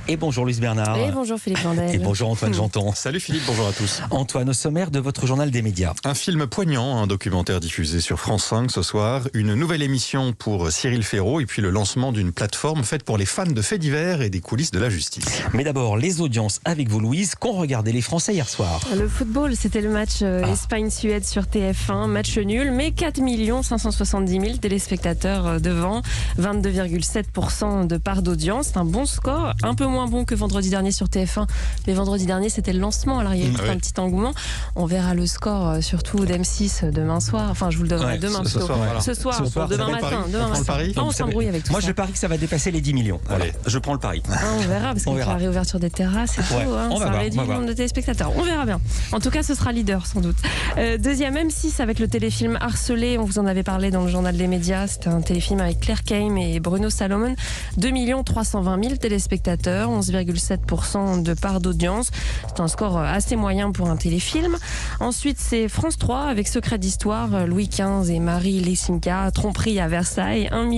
Et bonjour Louise Bernard. Et bonjour Philippe Vandel. Et bonjour Antoine Janton. Salut Philippe, bonjour à tous. Antoine, au sommaire de votre journal des médias. Un film poignant, un documentaire diffusé sur France 5 ce soir, une nouvelle émission pour Cyril Ferraud et puis le lancement d'une plateforme faite pour les fans de faits divers et des coulisses de la justice. Mais d'abord, les audiences avec vous Louise, qu'ont regardé les Français hier soir? Le football, c'était le match Espagne-Suède sur TF1, match nul, mais 4 570 000 téléspectateurs devant, 22,7% de part d'audience. C'est un bon score, un peu moins bon que vendredi dernier sur TF1, mais vendredi dernier c'était le lancement, alors il y a eu un petit engouement. On verra le score surtout d'M6 demain soir, enfin je vous le donnerai demain. Ce soir, demain matin. On s'embrouille avec tout ça. Moi je parie que ça va dépasser les 10 millions. Allez, je prends le pari. On verra, parce qu'avec la réouverture des terrasses et tout, ça réduit le nombre de téléspectateurs. On verra bien. En tout cas, ce sera leader sans doute. Deuxième M6 avec le téléfilm Harcelé, on vous en avait parlé dans le journal des médias. C'était un téléfilm avec Claire Keim et Bruno Salomon. 2 320 000 téléspectateurs, 11,7% de part d'audience. C'est un score assez moyen pour un téléfilm. Ensuite, c'est France 3 avec Secret d'Histoire, Louis XV et Marie Lesinka, tromperie à Versailles, 1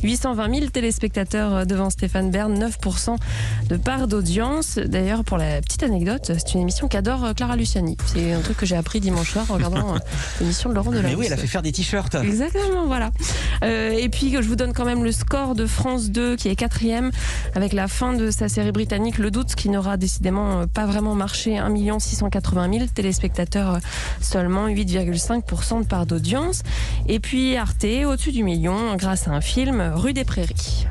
820 000 téléspectateurs devant Stéphane Bern, 9% de part d'audience. D'ailleurs, pour la petite anecdote, c'est une émission qu'adore Clara Luciani. C'est un truc que j'ai appris dimanche soir en regardant l'émission de Laurent Delahousse. Mais oui, elle a fait faire des t-shirts. Exactement, voilà. Et puis, je vous donne quand même le score de France 2 qui est 4e avec la fin de sa série britannique Le Doute, qui n'aura décidément pas vraiment marché. 1 680 000 téléspectateurs seulement, 8,5% de part d'audience. Et puis Arte, au-dessus du million, grâce à un film, Rue des Prairies.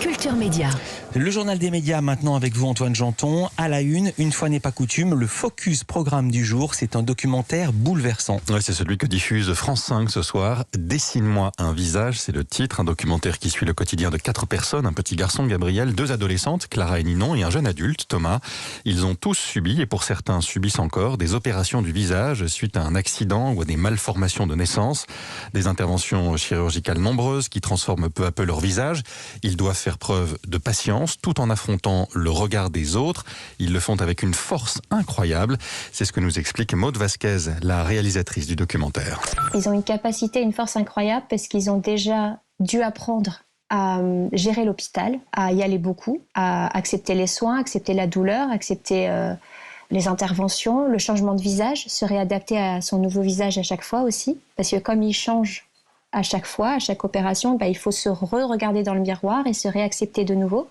Culture Média. Le journal des médias maintenant avec vous Antoine Janton. À la une fois n'est pas coutume, le Focus programme du jour, c'est un documentaire bouleversant. Ouais, c'est celui que diffuse France 5 ce soir. Dessine-moi un visage, c'est le titre. Un documentaire qui suit le quotidien de 4 personnes. Un petit garçon, Gabriel, 2 adolescentes, Clara et Ninon, et un jeune adulte, Thomas. Ils ont tous subi, et pour certains subissent encore, des opérations du visage suite à un accident ou à des malformations de naissance. Des interventions chirurgicales nombreuses qui transforment peu à peu leur visage. Ils doivent faire preuve de patience tout en affrontant le regard des autres. Ils le font avec une force incroyable. C'est ce que nous explique Maud Vasquez, la réalisatrice du documentaire. Ils ont une capacité, une force incroyable parce qu'ils ont déjà dû apprendre à gérer l'hôpital, à y aller beaucoup, à accepter les soins, accepter la douleur, accepter les interventions, le changement de visage, se réadapter à son nouveau visage à chaque fois aussi. Parce que comme il change à chaque fois, à chaque opération, il faut se re-regarder dans le miroir et se réaccepter de nouveau.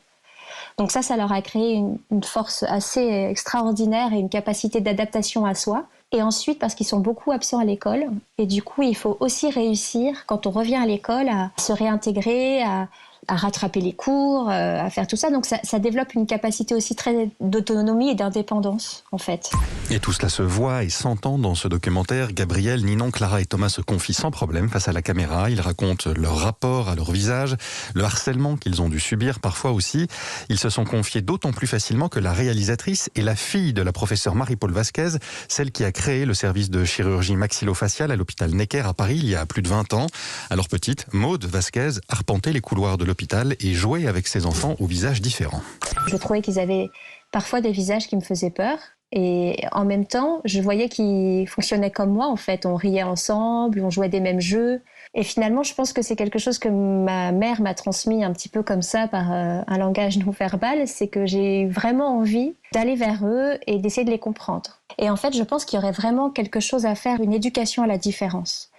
Donc ça leur a créé une force assez extraordinaire et une capacité d'adaptation à soi. Et ensuite, parce qu'ils sont beaucoup absents à l'école, et du coup, il faut aussi réussir, quand on revient à l'école, à se réintégrer, à rattraper les cours, à faire tout ça. Donc ça développe une capacité aussi très d'autonomie et d'indépendance, en fait. Et tout cela se voit et s'entend dans ce documentaire. Gabriel, Ninon, Clara et Thomas se confient sans problème face à la caméra. Ils racontent leur rapport à leur visage, le harcèlement qu'ils ont dû subir parfois aussi. Ils se sont confiés d'autant plus facilement que la réalisatrice est la fille de la professeure Marie-Paul Vasquez, celle qui a créé le service de chirurgie maxillofaciale à l'hôpital Necker à Paris il y a plus de 20 ans. Alors petite, Maud Vasquez arpentait les couloirs de l'hôpital et jouait avec ses enfants aux visages différents. Je trouvais qu'ils avaient parfois des visages qui me faisaient peur. Et en même temps, je voyais qu'ils fonctionnaient comme moi, en fait. On riait ensemble, on jouait des mêmes jeux. Et finalement, je pense que c'est quelque chose que ma mère m'a transmis un petit peu comme ça, par un langage non verbal. C'est que j'ai eu vraiment envie d'aller vers eux et d'essayer de les comprendre. Et en fait, je pense qu'il y aurait vraiment quelque chose à faire, une éducation à la différence.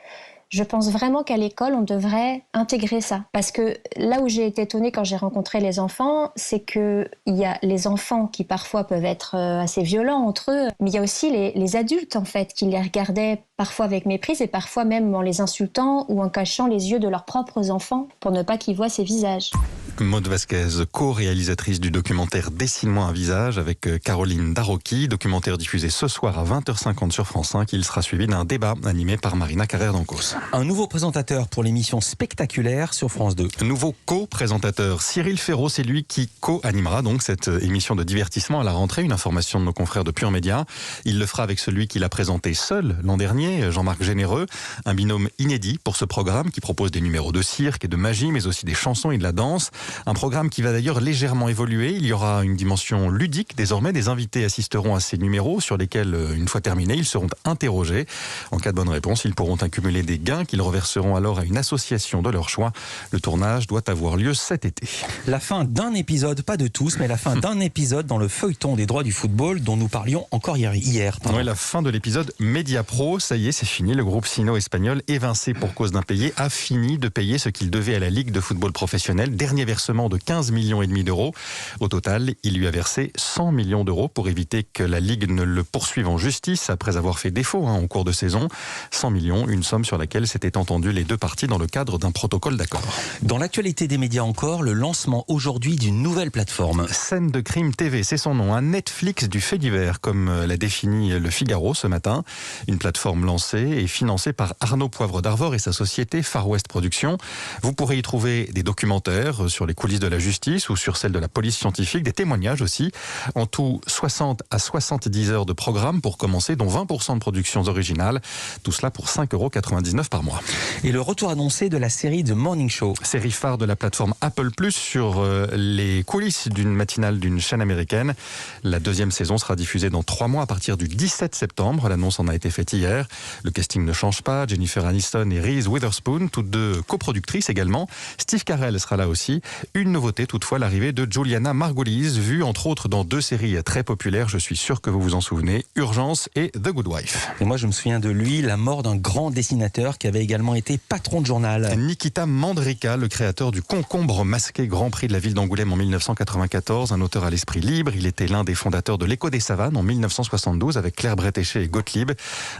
Je pense vraiment qu'à l'école, on devrait intégrer ça. Parce que là où j'ai été étonnée quand j'ai rencontré les enfants, c'est qu'il y a les enfants qui parfois peuvent être assez violents entre eux, mais il y a aussi les adultes en fait qui les regardaient parfois avec méprise et parfois même en les insultant ou en cachant les yeux de leurs propres enfants pour ne pas qu'ils voient ces visages. Maud Vasquez, co-réalisatrice du documentaire Dessine-moi un visage avec Caroline Darocchi, documentaire diffusé ce soir à 20h50 sur France 5. Il sera suivi d'un débat animé par Marina Carrère-Dancos. Un nouveau présentateur pour l'émission Spectaculaire sur France 2. Nouveau co-présentateur, Cyril Ferraud, c'est lui qui co-animera donc cette émission de divertissement à la rentrée. Une information de nos confrères de Pure Média. Il le fera avec celui qui l'a présenté seul l'an dernier, Jean-Marc Généreux. Un binôme inédit pour ce programme qui propose des numéros de cirque et de magie, mais aussi des chansons et de la danse. Un programme qui va d'ailleurs légèrement évoluer. Il y aura une dimension ludique. Désormais, des invités assisteront à ces numéros sur lesquels, une fois terminés, ils seront interrogés. En cas de bonne réponse, ils pourront accumuler des gains qu'ils reverseront alors à une association de leur choix. Le tournage doit avoir lieu cet été. La fin d'un épisode, pas de tous, mais la fin d'un épisode dans le feuilleton des droits du football dont nous parlions encore hier. Oui, la fin de l'épisode Mediapro, ça y est, c'est fini. Le groupe sino-espagnol, évincé pour cause d'impayés, a fini de payer ce qu'il devait à la Ligue de football professionnel. Dernier versement de 15,5 millions d'euros. Au total, il lui a versé 100 millions d'euros pour éviter que la Ligue ne le poursuive en justice après avoir fait défaut en cours de saison. 100 millions, une somme sur laquelle s'étaient entendues les deux parties dans le cadre d'un protocole d'accord. Dans l'actualité des médias encore, le lancement aujourd'hui d'une nouvelle plateforme. Scène de crime TV, c'est son nom. Un Netflix du fait divers, comme l'a défini Le Figaro ce matin. Une plateforme lancée et financée par Arnaud Poivre d'Arvor et sa société Far West Productions. Vous pourrez y trouver des documentaires sur les coulisses de la justice ou sur celles de la police scientifique, des témoignages aussi. En tout, 60 à 70 heures de programme pour commencer, dont 20% de productions originales. Tout cela pour 5,99 € par mois. Et le retour annoncé de la série The Morning Show. Série phare de la plateforme Apple+, sur les coulisses d'une matinale d'une chaîne américaine. La deuxième saison sera diffusée dans 3 mois à partir du 17 septembre. L'annonce en a été faite hier. Le casting ne change pas. Jennifer Aniston et Reese Witherspoon, toutes deux coproductrices également. Steve Carell sera là aussi. Une nouveauté toutefois, l'arrivée de Juliana Margulies, vue entre autres dans 2 séries très populaires. Je suis sûr que vous vous en souvenez. Urgence et The Good Wife. Et moi je me souviens de lui, la mort d'un grand dessinateur qui avait également été patron de journal. Nikita Mandrika, le créateur du Concombre masqué, Grand Prix de la ville d'Angoulême en 1994. Un auteur à l'esprit libre. Il était l'un des fondateurs de l'Écho des Savanes en 1972 avec Claire Bretéché et Gottlieb.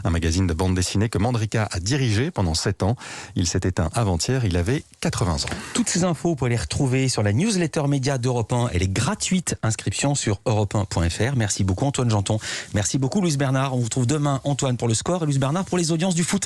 Un magazine de bande dessinée que Mandrika a dirigé pendant 7 ans. Il s'est éteint avant-hier, il avait 80 ans. Toutes ces infos, vous pouvez les retrouver sur la newsletter média d'Europe 1. Elle est gratuite. Inscription sur europe1.fr. Merci beaucoup Antoine Janton. Merci beaucoup Louis Bernard. On vous retrouve demain Antoine pour le score et Louis Bernard pour les audiences du foot.